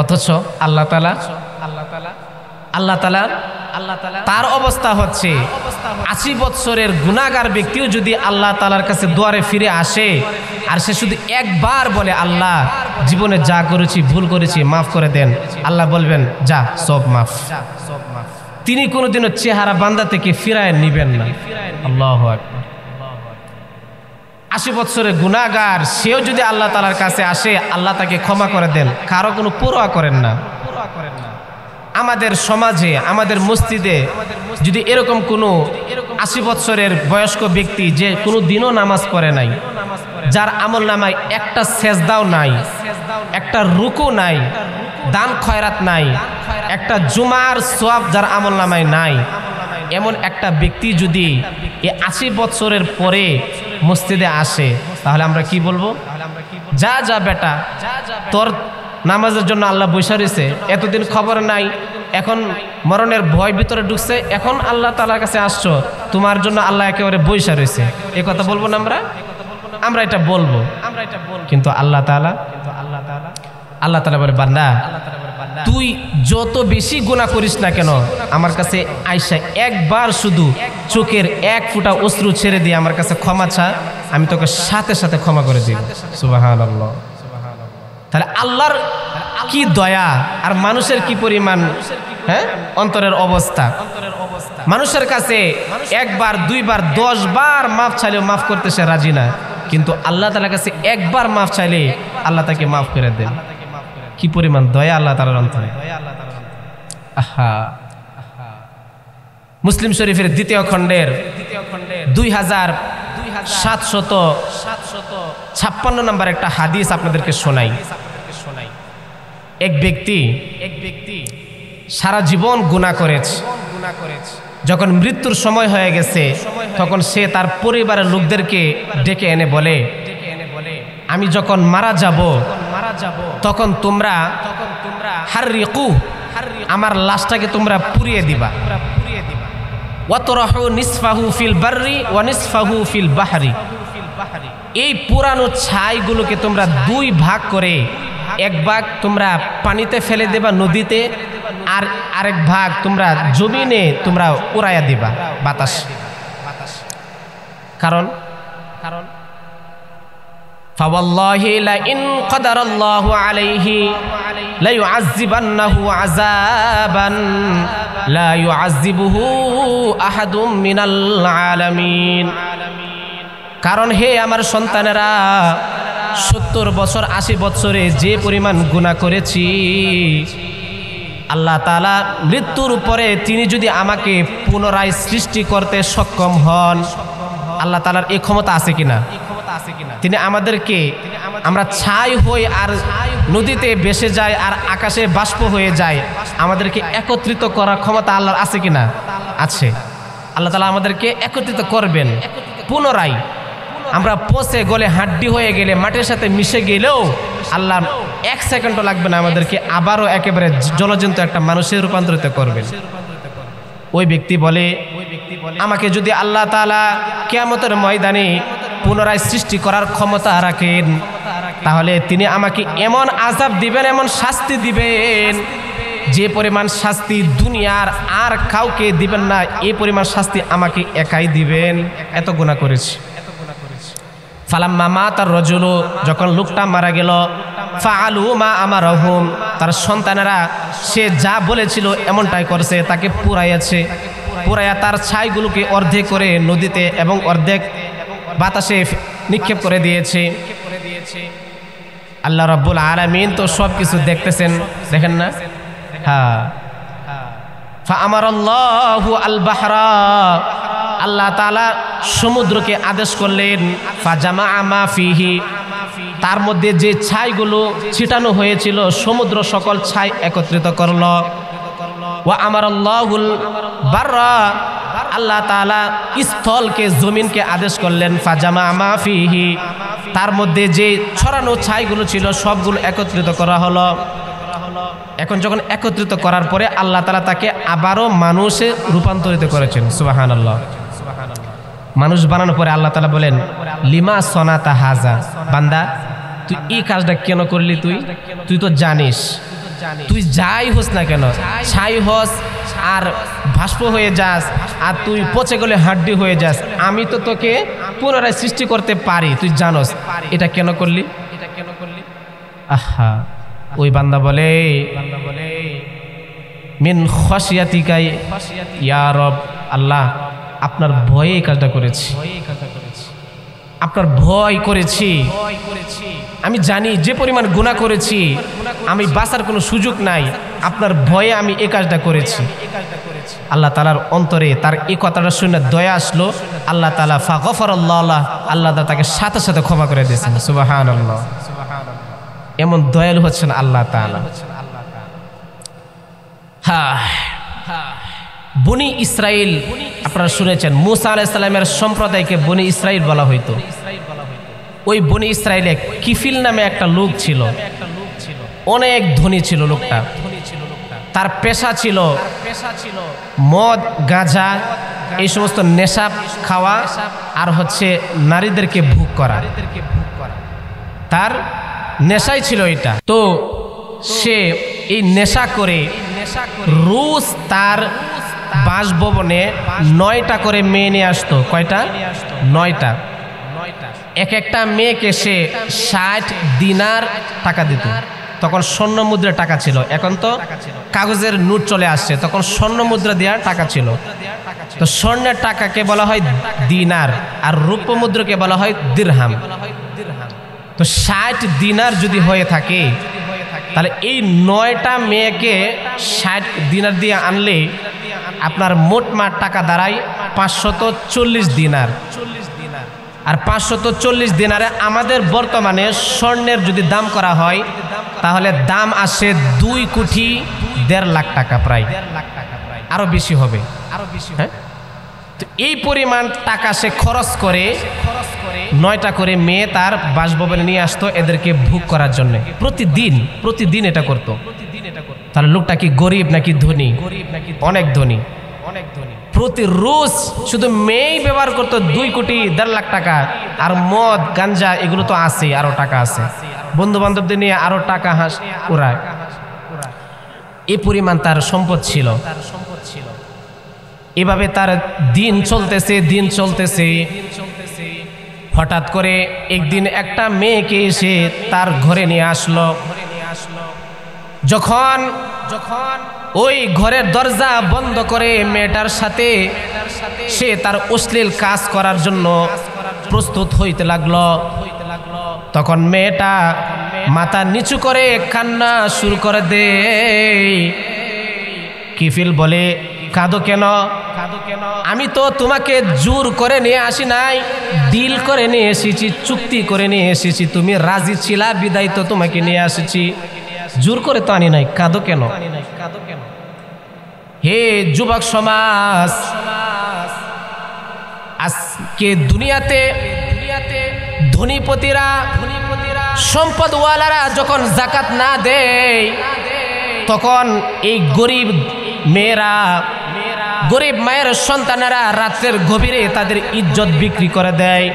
অথচ আল্লাহ তাআলা তার অবস্থা হচ্ছে 80 বছরের গুনাহগার ব্যক্তিও যদি আল্লাহ তাআলার কাছে দুয়ারে ফিরে আসে আর সে শুধু একবার বলে, আল্লাহ জীবনে যা করেছি ভুল করেছি মাফ করে দেন, আল্লাহ বলবেন যা সব মাফ। তিনি কোনোদিনও চেহারা বান্দা থেকে ফিরায় নিবেন না। আল্লাহু আকবার। 80 বছরের গুনাহগার সেও যদি আল্লাহ তাআলার কাছে আসে, আল্লাহ তাকে ক্ষমা করে দেন, কারো কোনো পরোয়া করেন না। আমাদের সমাজে, আমাদের মসজিদে যদি এরকম কোনো 80 বছরের বয়স্ক ব্যক্তি যে কোনো দিনও নামাজ পড়ে নাই, যার আমল নামায় একটা সেজদাও নাই, একটা রুকু নাই, দান খয়রাত নাই, একটা জুমার সওয়াব যার আমল নামায় নাই, এমন একটা ব্যক্তি যদি এই 80 বছরের পরে মসজিদে আসে, তাহলে আমরা কি বলবো? যা যা বেটা, তোর নামাজের জন্য আল্লাহ বৈশা রয়েছে, এতদিন খবর নাই, এখন মরণের ভয় ভিতরে ঢুকছে, এখন আল্লাহ তাআলার কাছে আসছো, তোমার জন্য আল্লাহ একেবারে বৈশা রয়েছে। এ কথা বলবো না আমরা এটা বলবো। কিন্তু আল্লাহ তাআলা বলে, বান্দা তুই যত বেশি গুনাহ করিস না কেন, আমার কাছে আইসা একবার শুধু চোখের এক ফোঁটা অশ্রু ছেড়ে দিয়ে আমার কাছে ক্ষমা চা, আমি তোকে সাথে সাথে ক্ষমা করে দিব। সুবহানাল্লাহ। তাহলে আল্লাহর কি দয়া আর মানুষের কি পরিমাণ অন্তরের অবস্থা। মানুষের কাছে একবার, দুইবার, 10 বার মাফ চাইলেও মাফ করতে সে রাজি না, কিন্তু আল্লাহ তাআলার কাছে একবার মাফ চাইলে আল্লাহ তাকে মাফ করে দেন। কি পরিমাণ দয়া আল্লাহ তাআলার অন্তরে। আহা, মুসলিম শরীফের 2য় খণ্ডের 2756 নম্বর একটা হাদিস আপনাদেরকে শোনাই। এক ব্যক্তি সারা জীবন গুনাহ করেছে, যখন মৃত্যুর সময় হয়ে গেছে তখন সে তার পরিবারের লোকদেরকে ডেকে এনে বলে, আমি যখন মারা যাব তখন তোমরা হাররিকু, আমার লাশটাকে তোমরা পুড়িয়ে দিবা, ওয়াতরাহু নিসফাহু ফিল বাররি ওয়া নিসফাহু ফিল বাহরি। এই পুরানো ছাইগুলোকে তোমরা 2 ভাগ করে, এক ভাগ তোমরা পানিতে ফেলে দেবা নদীতে, আর আরেক ভাগ তোমরা জমিনে তোমরা উড়াইয়া দিবা বাতাস। কারণ ফাওয়াল্লাহি লা ইন কাদারাল্লাহু আলাইহি লা ইউআযযিবান্নাহু আযাবান লা ইউআযযিবুহু আহাদুম মিনাল আলামিন। কারণ হে আমার সন্তানেরা, 70 বছর 80 বছরে যে পরিমাণ গুনাহ করেছি, আল্লাহ তাআলা মৃত্যুর উপরে তিনি যদি আমাকে পুনরায় সৃষ্টি করতে সক্ষম হন, আল্লাহ তাআলার এই ক্ষমতা আছে কিনা? তিনি আমাদেরকে, আমরা ছাই হই আর নদীতে ভেসে যায় আর আকাশে বাষ্প হয়ে যায়, আমাদেরকে একত্রিত করার ক্ষমতা আল্লাহর আছে কিনা? আছে। আল্লাহ তাআলা আমাদেরকে একত্রিত করবেন পুনরায়। আমরা পচে গলে হাড্ডি হয়ে গেলে, মাটির সাথে মিশে গেলেও আল্লাহ 1 সেকেন্ডও লাগবে না, আমাদেরকে আবারও একেবারে জলজন্ত একটা মানুষে রূপান্তরিত করবেন। ওই ব্যক্তি বলে, আমাকে যদি আল্লাহ তাআলা কিয়ামতের ময়দানে পুনরায় সৃষ্টি করার ক্ষমতা রাখেন, তাহলে তিনি আমাকে এমন আযাব দিবেন, এমন শাস্তি দিবেন, যে পরিমাণ শাস্তি দুনিয়ার আর কাউকে দিবেন না, এই পরিমাণ শাস্তি আমাকে একাই দিবেন। এত গুনাহ করেছি। ফালাম্মা মাতার রাজুলু, যখন লোকটা মারা গেল, ফাআলু মা আমারহুম, তার সন্তানেরা সে যা বলেছিল এমনটাই করছে, তাকে পুরাইয়াছে। পুরাইয়া তার ছাইগুলোকে অর্ধেক করে নদীতে এবং অর্ধেক বাতাসে নিক্ষেপ করে দিয়েছে। আল্লাহ রাব্বুল আলামিন তো সব কিছু দেখতেছেন, দেখেন না? হ্যাঁ, ফাআমারাল্লাহু আল বাহরা, আল্লাহ তাআলা সমুদ্রকে আদেশ করলেন, ফাজামাআ মা ফিহি, তার মধ্যে যে ছাইগুলো ছিটানো হয়েছিল সমুদ্র সকল ছাই একত্রিত করল। ওয়া আমারাল্লাহুল বাররা, আল্লাহ তাআলা স্থলকে জমিনকে আদেশ করলেন, ফাজামাআ মা ফিহি, তার মধ্যে যে ছড়ানো ছাইগুলো ছিল সবগুলো একত্রিত করা হলো। এখন যখন একত্রিত করার পরে আল্লাহ তাআলা তাকে আবারও মানুষে রূপান্তরিত করেছেন। সুবহানাল্লাহ। মানুষ বানানোর পরে আল্লাহ তাআলা বলেন, লিমা সনাতা হাজা, বান্দা তুই এই কাজটা কেন করলি? তুই তো জানিস, তুই যাই হোস না কেন, ছাই হোস আর ভাস্প হয়ে যাস, আর তুই পচে গেলে হাড্ডি হয়ে যাস, আমি তো তোকে পুনরায় সৃষ্টি করতে পারি, তুই জানোস, এটা কেন করলি? আহা, ওই বান্দা বলে, মিন খাশিয়াতিকা ইয়া রব, আল্লাহ আপনার ভয়ে এই কাজটা করেছি, আপনার ভয় করেছি। আমি জানি যে পরিমাণ গুনাহ করেছি, আমি বাঁচার কোনো সুযোগ নাই, আপনার ভয়ে আমি এই কাজটা করেছি। আল্লাহ তাআলার অন্তরে তার এই কথাটা শুনে দয়া আসলো। আল্লাহ তাআলা ফাগফারাল্লাহু লাহ, আল্লাহ তাআলা তাকে সাথে সাথে ক্ষমা করে দিয়েছেন। সুবহানাল্লাহ। এমন দয়ালু হচ্ছেন আল্লাহ তাআলা। হ্যাঁ, বনি ইসরাইল আপনারা শুনেছেন, মূসা আলাইহিস সালামের সম্প্রদায়কে বনি ইসরাইল বলা হইতো। ওই বনি ইসরাইলে কিফিল নামে একটা লোক ছিল, অনেক ধনী ছিল লোকটা। তার পেশা ছিল মদ, গাঁজা, এই সমস্ত নেশা খাওয়া, আর হচ্ছে নারীদেরকে ভোগ করা। তার নেশাই ছিল এটা। তো সে এই নেশা করে রোজ তার বাসভবনে 9টা করে মেয়ে নিয়ে আসতো। কয়টা? 9টা। এক একটা মেয়েকে সে 60 দিনার টাকা দিত। তখন স্বর্ণ মুদ্রা টাকা ছিল, এখন তো কাগজের নোট চলে আসছে, তখন স্বর্ণ মুদ্রা দেওয়ার টাকা ছিল। তো স্বর্ণের টাকাকে বলা হয় দিনার, আর রূপ্য মুদ্রাকে বলা হয় দিরহাম। তো 60 দিনার যদি হয়ে থাকে, তাহলে এই 9টা মেয়েকে 60 দিনার দিয়ে আনলে আপনার মোটমাট টাকা দাঁড়ায় 540 দিনার। আর 540 দিনারে আমাদের বর্তমানে স্বর্ণের যদি দাম করা হয়, তাহলে দাম আসে 2,1.5 লাখ টাকা, প্রায় আরো বেশি হবে। হ্যাঁ, তো এই পরিমাণ টাকা সে খরচ করে 9টা করে মেয়ে তার বাসভবনে নিয়ে আসতো এদেরকে ভোগ করার জন্য। প্রতিদিন এটা করতো। তাহলে লোকটা কি গরিব নাকি ধনী? অনেক ধনী। প্রতি রোজ শুধু মেয়েই ব্যবহার করতো 2,1.5 লাখ টাকা। আর মদ, গাঞ্জা এগুলো তো আছে, আরো টাকা আছে, বন্ধু বান্ধবদের নিয়ে আরো টাকা উড়ায়। এই পরিমাণ তার সম্পদ ছিল। এভাবে তার দিন চলতেছে। হঠাৎ করে একদিন একটা মেয়েকে এসে তার ঘরে নিয়ে আসলো। যখন ওই ঘরের দরজা বন্ধ করে মেয়েটার সাথে সে তার অশ্লীল কাজ করার জন্য প্রস্তুত হইতে লাগলো, তখন মেয়েটা মাথা নিচু করে কান্না শুরু করে দেয়। কিফিল বলে, কাঁদো কেন? আমি তো তোমাকে জোর করে নিয়ে আসি নাই, ডিল করে নিয়ে এসেছি, চুক্তি করে নিয়ে এসেছি, তুমি রাজি ছিলা বিদায় তো তোমাকে নিয়ে এসেছি, জোর করে তো আনি নাই, কাঁদো কেন? হে যুবক সমাজ, আজকে দুনিয়াতে ধনীপতিরা, সম্পদওয়ালারা যখন যাকাত না দেয়, তখন এই গরিব মেয়েরা, গরিব মায়ের সন্তানেরা রাতের গভীরে তাদের ইজ্জত বিক্রি করে দেয়।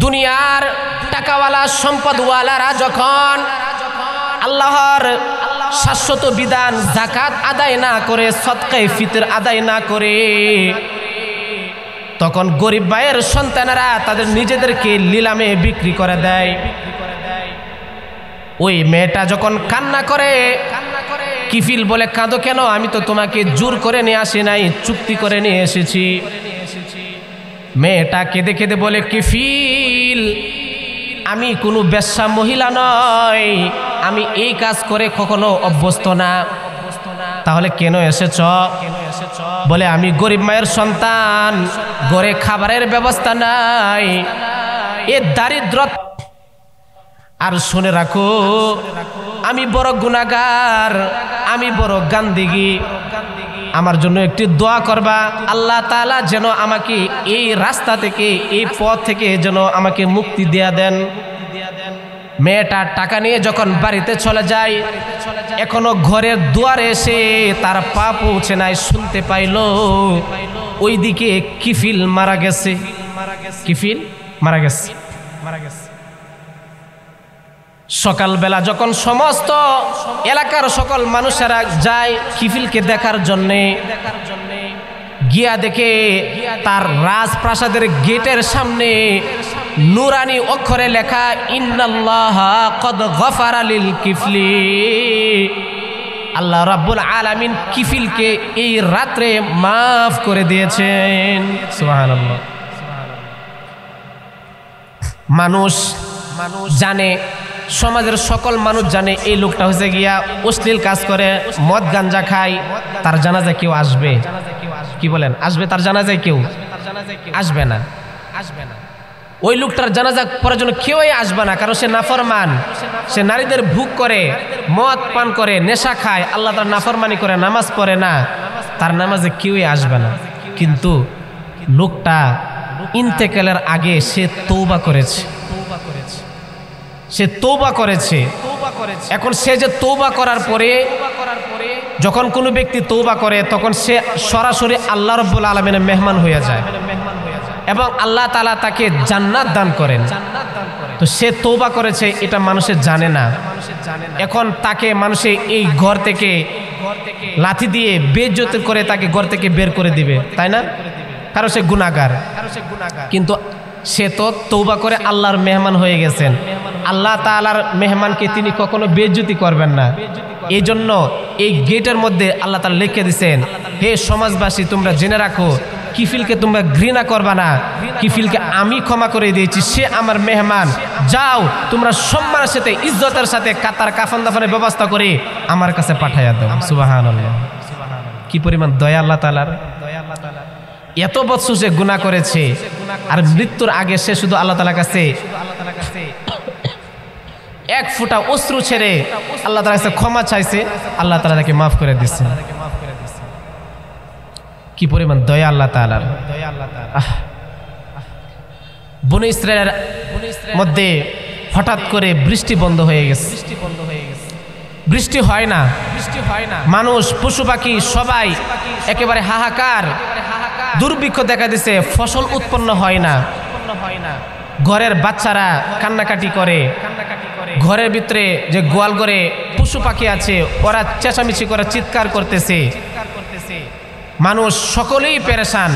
দুনিয়ার টাকাওয়ালা সম্পদওয়ালারা যখন আল্লাহর শাশ্বত বিধান যাকাত আদায় না করে, সদকায়ে ফিতর আদায় না করে, তখন গরিব ভাইয়ের সন্তানেরা তাদের নিজেদেরকে নিলামে বিক্রি করে দেয়। ওই মেয়েটা যখন কান্না করে, কিফিল বলে, কাঁদো কেন? আমি তো তোমাকে জোর করে নিয়ে আসি নাই, চুক্তি করে নিয়ে এসেছি। মেয়েটা কেঁদে কেঁদে বলে, কিফিল, আমি কোনো বেশ্যা মহিলা নয়, আমি এই কাজ করে কখনো অভ্যস্ত না। তাহলে কেন এসেছ? বলে, আমি গরিব মায়ের সন্তান, ঘরে খাবারের ব্যবস্থা নাই, এ দারিদ্র। আর শুনে রাখো, আমি বড় গুনাহগার, আমি বড় গান্দিগি, আমার জন্য একটি দোয়া করবা, আল্লাহ তাআলা যেন আমাকে এই রাস্তা থেকে, এই পথ থেকে যেন আমাকে মুক্তি দেয়া দেন। মেয়েটা টাকা নিয়ে যখন বাড়িতে চলে যায়, এখনো ঘরের দুয়ারে এসে তার পা পৌঁছে নাই, শুনতে পাইল ওইদিকে কিফিল মারা গেছে। কিফিল মারা গেছে। সকালবেলা যখন সমস্ত এলাকার সকল মানুষেরা যায় কিফিলকে দেখার জন্যে, গিয়া দেখে তার রাজপ্রাসাদের গেটের সামনে নুরানি অক্ষরে লেখা, ইন্নাল্লাহা কদ গফারা লিল কিফলি। আল্লাহ রাব্বুল আলামিন কিফিলকে এই রাত্রে মাফ করে দিয়েছেন। সুবহানাল্লাহ। মানুষ জানে, সমাজের সকল মানুষ জানে এই লোকটা হচ্ছে গিয়া অশ্লীল কাজ করে, মদ গাঞ্জা খায়, তার জানাজায় কেউ আসবে? কি বলেন, আসবে তার জানাজায়? কেউ আসবে না। ওই লোকটার জানাজা পড়ার জন্য কেউই আসবে না, কারণ সে নাফরমান, সে নারীদের ভোগ করে, মদ পান করে, নেশা খায়, আল্লাহ তার নাফরমানি করে, নামাজ পড়ে না, তার নামাজে কেউই আসবে না। কিন্তু লোকটা ইন্তেকালের আগে সে তওবা করেছে, সে তওবা করেছে। এখন সে যে তওবা করার পরে, যখন কোনো ব্যক্তি তওবা করে তখন সে সরাসরি আল্লাহ রাব্বুল আলামিনের মেহমান হয়ে যায় এবং আল্লাহ তাআলা তাকে জান্নাত দান করেন। তো সে তওবা করেছে, এটা মানুষে জানে না। এখন তাকে মানুষে এই ঘর থেকে লাথি দিয়ে বেইজ্জত করে তাকে ঘর থেকে বের করে দিবে, তাই না? কারণ সে গুনাহগার। কিন্তু সে তো তওবা করে আল্লাহর মেহমান হয়ে গেছেন। আল্লাহ তাআলার মেহমানকে তিনি কখনো বেইজ্জতি করবেন না। এই জন্য এই গেটের মধ্যে আল্লাহ তাআলা লিখে দিয়েছেন, হে সমাজবাসী, তোমরা জেনে রাখো, কিফিলকে তোমরা ঘৃণা করবা না, কিফিলকে আমি ক্ষমা করে দিয়েছি, সে আমার মেহমান। যাও তোমরা সম্মানের সাথে, ইজ্জতের সাথে কাতার কাফন দাফনের ব্যবস্থা করে আমার কাছে পাঠাইয়া দাও। সুবহানাল্লাহ। কি পরিমাণ দয়া আল্লাহ তাআলার! এত বছর সে গুনাহ করেছে, আর মৃত্যুর আগে সে শুধু আল্লাহ তাআলার কাছে এক ফোঁটা অশ্রু ছেড়ে আল্লাহ তাআলার কাছে ক্ষমা চাইছে, আল্লাহ তাআলা তাকে মাফ করে দিয়েছেন। কি পরিমাণ দয়া আল্লাহ তাআলার! বনী ইসরায়েলের মধ্যে হঠাৎ করে বৃষ্টি বন্ধ হয়ে গেছে, বৃষ্টি হয় না, মানুষ পশু পাখি সবাই একেবারে হাহাকার, দুর্ভিক্ষ দেখা দিছে, ফসল উৎপন্ন হয় না, ঘরের বাচ্চারা কান্নাকাটি করে, ঘরের ভিতরে যে গোয়াল ঘরে পশু পাখি আছে ওরা চেঁচামেচি করে চিৎকার করতেছে, মানুষ সকলেই পেরেশান,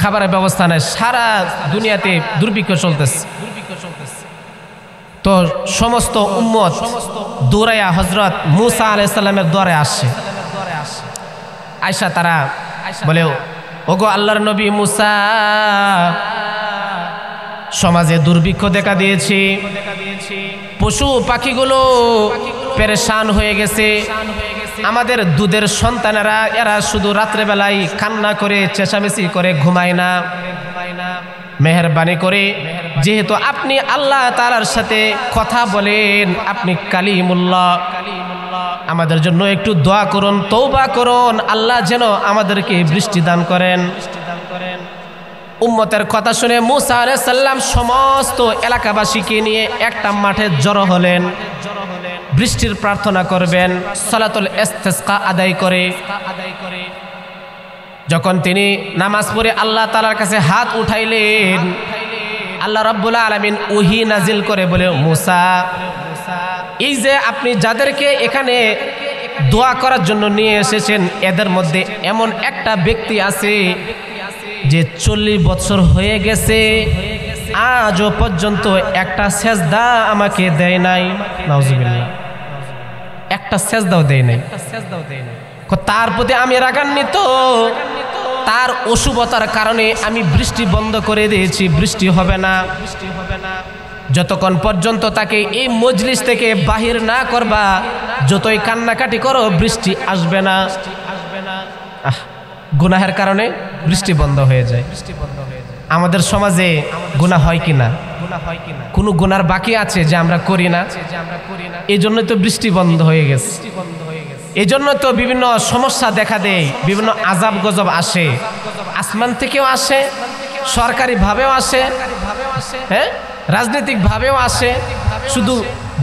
খাবারের ব্যবস্থা নেই, সারা দুনিয়াতে দুর্ভিক্ষ চলতেছে। তো সমস্ত উম্মত দৌড়াইয়া হযরত মূসা আলাইহিস সালামের দ্বারে আসে। আয়েশা তারা বলে, ওগো আল্লাহর নবী মূসা, সমাজে দুর্ভিক্ষ দেখা দিয়েছে, পশু পাখিগুলো পেরেশান হয়ে গেছে, আমাদের দুধের সন্তানেরা এরা শুধু রাত্রেবেলায় কান্না করে চেঁচামেচি করে ঘুমায় না। মেহেরবানি করে, যেহেতু আপনি আল্লাহ তাআলার সাথে কথা বলেন, আপনি কালিমুল্লাহ, আমাদের জন্য একটু দোয়া করুন, তওবা করুন, আল্লাহ যেন আমাদেরকে বৃষ্টি দান করেন। উম্মতের কথা শুনে মূসা আলাইহিস সালাম সমস্ত এলাকাবাসীকে নিয়ে একটা মাঠে জড়ো হলেন, বৃষ্টির প্রার্থনা করবেন, সালাতুল ইস্তিসকা আদায় করে। যখন তিনি নামাজ পড়ে আল্লাহ তাআলার কাছে হাত উঠাইলেন, আল্লাহ রাব্বুল আলামিন ওহী নাজিল করে বলে, মুসা, এই যে আপনি যাদেরকে এখানে দোয়া করার জন্য নিয়ে এসেছেন, এদের মধ্যে এমন একটা ব্যক্তি আছে যে 40 বছর হয়ে গেছে, আজও পর্যন্ত একটা সেজদা আমাকে দেয় নাই। নাউজুবিল্লাহ, একটা সেজদাও দেয় নাই। তার প্রতি আমি রাগান্বিত, তার অশুভতার কারণে আমি বৃষ্টি বন্ধ করে দিয়েছি, বৃষ্টি হবে না। যতক্ষণ পর্যন্ত তাকে এই মজলিস থেকে বাহির না করবা, যতই কান্নাকাটি করো, বৃষ্টি আসবে না। গুনাহের কারণে বৃষ্টি বন্ধ হয়ে যায়। আমাদের সমাজে গুনাহ হয় কিনা? কোনো গুনার বাকি আছে যে আমরা করি না? এই জন্য তো বৃষ্টি বন্ধ হয়ে গেছে। এই জন্য তো বিভিন্ন সমস্যা দেখা দেয়, বিভিন্ন আযাব গজব আসে, আসমান থেকেও আসে, সরকারি ভাবেও আসে, হ্যাঁ, রাজনৈতিক ভাবেও আসে। শুধু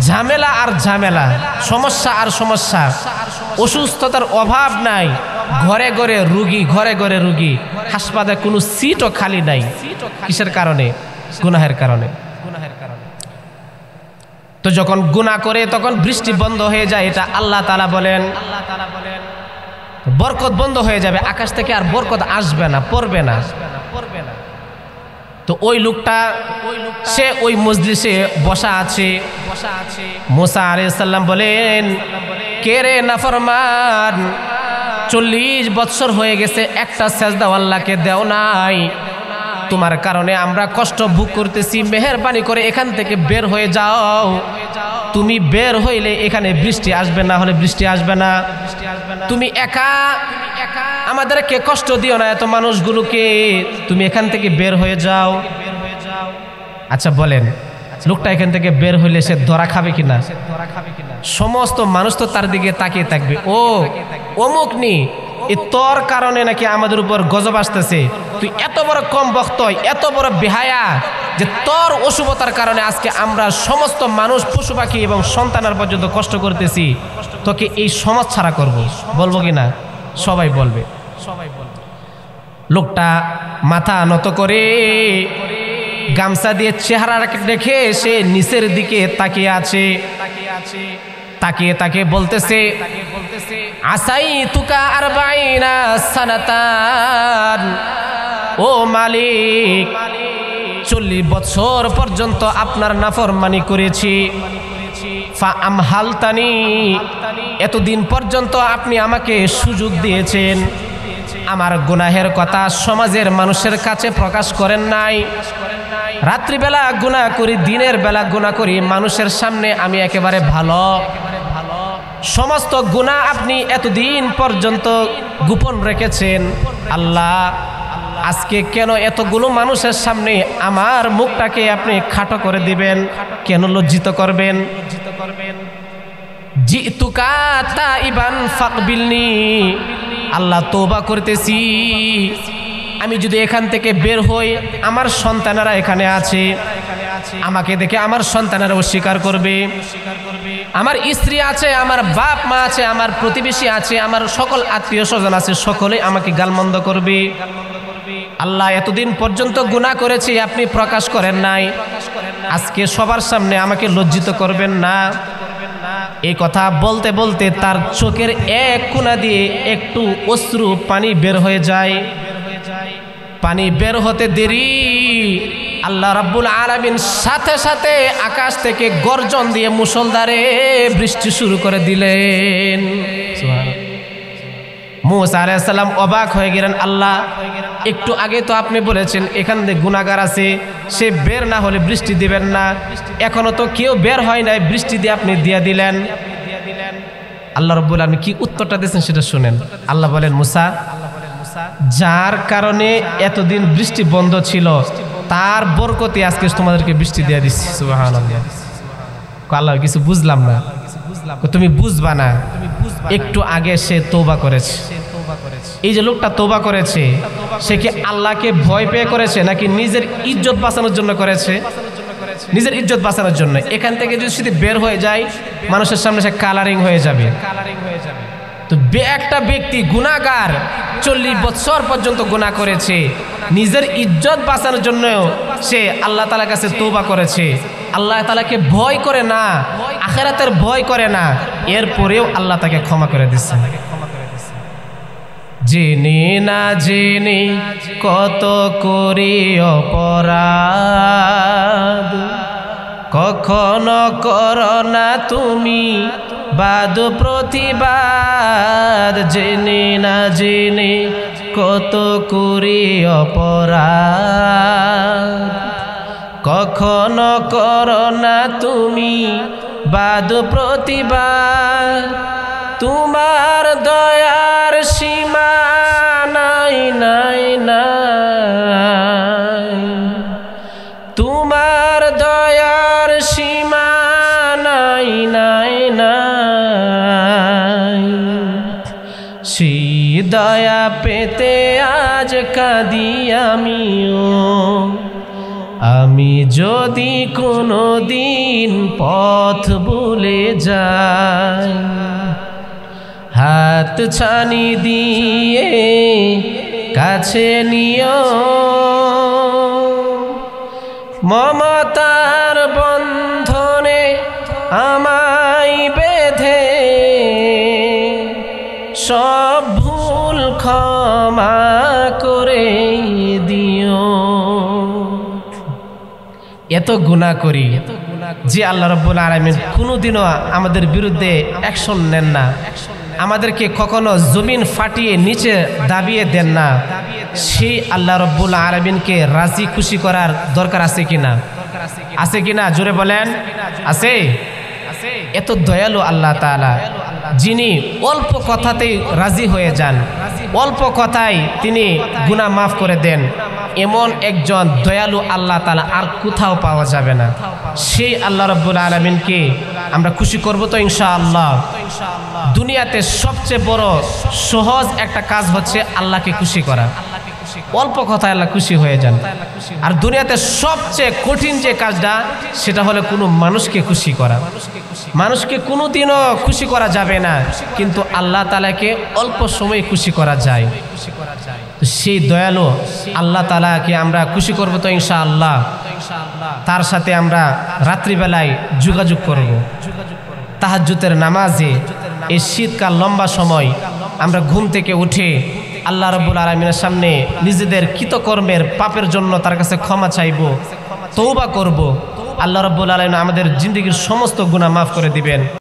ঝামেলা আর ঝামেলা, সমস্যা আর সমস্যা, অসুস্থতার অভাব নাই, ঘরে ঘরে রুগী, ঘরে ঘরে রুগী, হাসপাতালে কোনো সিটও খালি নাই। কিসের কারণে? গুনাহের কারণে। তো যখন গুনাহ করে তখন বৃষ্টি বন্ধ হয়ে যায়, এটা আল্লাহ তাআলা বলেন। বরকত বন্ধ হয়ে যাবে, আকাশ থেকে আর বরকত আসবে না, পড়বে না। তো ওই লোকটা সে ওই মজলিসে বসা আছে। মুসা আলাইহিস সালাম বলেন, কে রে নাফরমান, 40 বছর হয়ে গেছে, একটা সেজদা আল্লাহকে দেও নাই, তোমার কারণে আমরা কষ্ট ভোগ করতেছি, মেহেরবানি করে এখান থেকে বের হয়ে যাও। তুমি বের হইলে এখানে বৃষ্টি আসবে, না হলে বৃষ্টি আসবে না। তুমি একা আমাদেরকে কষ্ট দিও না, এত মানুষগুলোকে, তুমি এখান থেকে বের হয়ে যাও। আচ্ছা বলেন, লোকটা এখান থেকে বের হইলে সে ধরা খাবে কিনা? সমস্ত মানুষ তো তার দিকে তাকিয়ে থাকবে, ও অমুক নি, এ তোর কারণে নাকি আমাদের উপর গজব আসতেছে, তুই এত বড় কম বক্ত, এত বড় বেহায়া যে তোর অশুভতার কারণে আজকে আমরা সমস্ত মানুষ, পশু পাখি এবং সন্তানের পর্যন্ত কষ্ট করতেছি, তোকে এই সমাজ ছাড়া করবো। বলবো কিনা? সবাই বলবে। লোকটা মাথা নত করে গামছা দিয়ে চেহারা রেখে সে নিচের দিকে তাকিয়ে আছে। তাকিয়ে তাকিয়ে বলতেছে, আসাই তুকা আরবাইনা সানাতান, ও মালিক, 40 বছর পর্যন্ত আপনার নাফরমানি করেছি। ফা আমহালতানি, এতদিন পর্যন্ত আপনি আমাকে সুযোগ দিয়েছেন, আমার গুনাহের কথা সমাজের মানুষের কাছে প্রকাশ করেন নাই। রাত্রিবেলা গুনাহ করি, দিনের বেলা গুনাহ করি, মানুষের সামনে আমি একেবারে ভালো। সমস্ত গুনাহ আপনি এতদিন পর্যন্ত গোপন রেখেছেন। আল্লাহ, আজকে কেন এতগুলো মানুষের সামনে আমার মুখটাকে আপনি খাটো করে দিবেন? কেন লজ্জিত করবেন? জিতুকা তাইবান ফাকবিলনি, আল্লাহ তওবা করতেছি, আমি যদি এখান থেকে বের হই, আমার সন্তানেরা এখানে আছে, আমাকে দেখে আমার সন্তানেরা অস্বীকার করবে, আমার স্ত্রী আছে, আমার বাপ মা আছে, আমার প্রতিবেশী আছে, আমার সকল আত্মীয় স্বজন আছে, সকলে আমাকে গালমন্দ করবে। আল্লাহ, এতদিন পর্যন্ত গুনাহ করেছি, আপনি প্রকাশ করেন নাই, আজকে সবার সামনে আমাকে লজ্জিত করবেন না। এই কথা বলতে বলতে তার চোখের এক কোণা দিয়ে একটু অশ্রু পানি বের হয়ে যায়। পানি বের হতে দেরি, আল্লাহ রাব্বুল আলামিন সাথে সাথে আকাশ থেকে গর্জন দিয়ে মুষলধারে বৃষ্টি শুরু করে দিলেন। মুসা আলাইহিস সালাম অবাক হয়ে গেলেন, আল্লাহ, একটু আগে তো আপনি বলেছেন এখান থেকে গুনাহগার আছে, সে বের না হলে বৃষ্টি দিবেন না, এখনো তো কেউ বের হয় নাই, বৃষ্টি দিয়ে আপনি দিয়ে দিলেন। আল্লাহ রাব্বুল আলামিন কি উত্তরটা দিয়েছেন সেটা শুনেন। আল্লাহ বলেন, মুসা, যার কারণে এতদিন বৃষ্টি বন্ধ ছিল, তার বরকতে আজকে তোমাদেরকে বৃষ্টি দিয়ে দিচ্ছি। সুবহানাল্লাহ। আল্লাহ, কিছু বুঝলাম না। তুমি বুঝবা না, একটু আগে সে তওবা করেছে। এই যে লোকটা তওবা করেছে, সে কি আল্লাহকে ভয় পেয়ে করেছে নাকি নিজের ইজ্জত বাঁচানোর জন্য করেছে? নিজের ইজ্জত বাঁচানোর জন্য। এখান থেকে যদি বের হয়ে যায়, মানুষের সামনে সে কালারিং হয়ে যাবে। তো একটা ব্যক্তি গুনাহগার 40 বছর পর্যন্ত গুনাহ করেছে, নিজের ইজ্জত বাঁচানোর জন্য সে আল্লাহ তাআলার কাছে তওবা করেছে, আল্লাহ তাআলাকে ভয় করে না, আখিরাতের ভয় করে না, এরপরেও আল্লাহ তাকে ক্ষমা করে দিয়েছে। জেনে না জেনে কত করি অপরাধ, কখনো করো না তুমি বাদ প্রতিবাদ। জেনে না জেনে কত করি অপরাধ, কখনো করো না তুমি বাদ প্রতিবাদ। তোমার দয়ার সীমা নাই নাই নাই, তোমার দয়ার সীমা নাই নাই নাই। সেই দয়া পেতে আজ কাঁদি আমিও, আমি যদি কোনো দিন পথ ভুলে যাই। হাত ছানি দিয়ে কাছে নিও, মমতার বন্ধনে আমায় বেঁধে, সব ভুল ক্ষমা করে দিও। এত গুনাহ করি যে আল্লাহ রাব্বুল আলামিন কোনোদিনও আমাদের বিরুদ্ধে অ্যাকশন নেন না, আমাদেরকে কখনো জমিন ফাটিয়ে নিচে দাবিয়ে দেন না। সেই আল্লাহ রাব্বুল আলামিনকে রাজি খুশি করার দরকার আছে কিনা? আছে কিনা? জোরে বলেন, আছে? এত দয়ালু আল্লাহ তাআলা, যিনি অল্প কথাতেই রাজি হয়ে যান, অল্প কথায় তিনি গুনাহ মাফ করে দেন, এমন একজন দয়ালু আল্লাহ তাআলা আর কোথাও পাওয়া যাবে না। সেই আল্লাহ রাব্বুল আলামিনকে আমরা খুশি করব তো ইনশাআল্লাহ। দুনিয়াতে সবচেয়ে বড় সহজ একটা কাজ হচ্ছে আল্লাহকে খুশি করা। অল্প কথায় আল্লাহ খুশি হয়ে যান। আর দুনিয়াতে সবচেয়ে কঠিন যে কাজটা, সেটা হলো কোনো মানুষকে খুশি করা। মানুষকে কোনোদিনও খুশি করা যাবে না, কিন্তু আল্লাহ তাআলাকে অল্প সময় খুশি করা যায়। সেই দয়ালু আল্লাহ তাআলাকে আমরা খুশি করব তো ইনশাআল্লাহ। তার সাথে আমরা রাত্রিবেলায় যোগাযোগ করব, তাহাজ্জুদের নামাজে। এই শীতকাল লম্বা সময় আমরা ঘুম থেকে উঠে আল্লাহ রাব্বুল আলামিনের সামনে নিজেদের কৃতকর্মের পাপের জন্য তার কাছে ক্ষমা চাইব, তওবা করব। আল্লাহ রাব্বুল আলামিন আমাদের জিন্দেগীর সমস্ত গুনাহ মাফ করে দিবেন।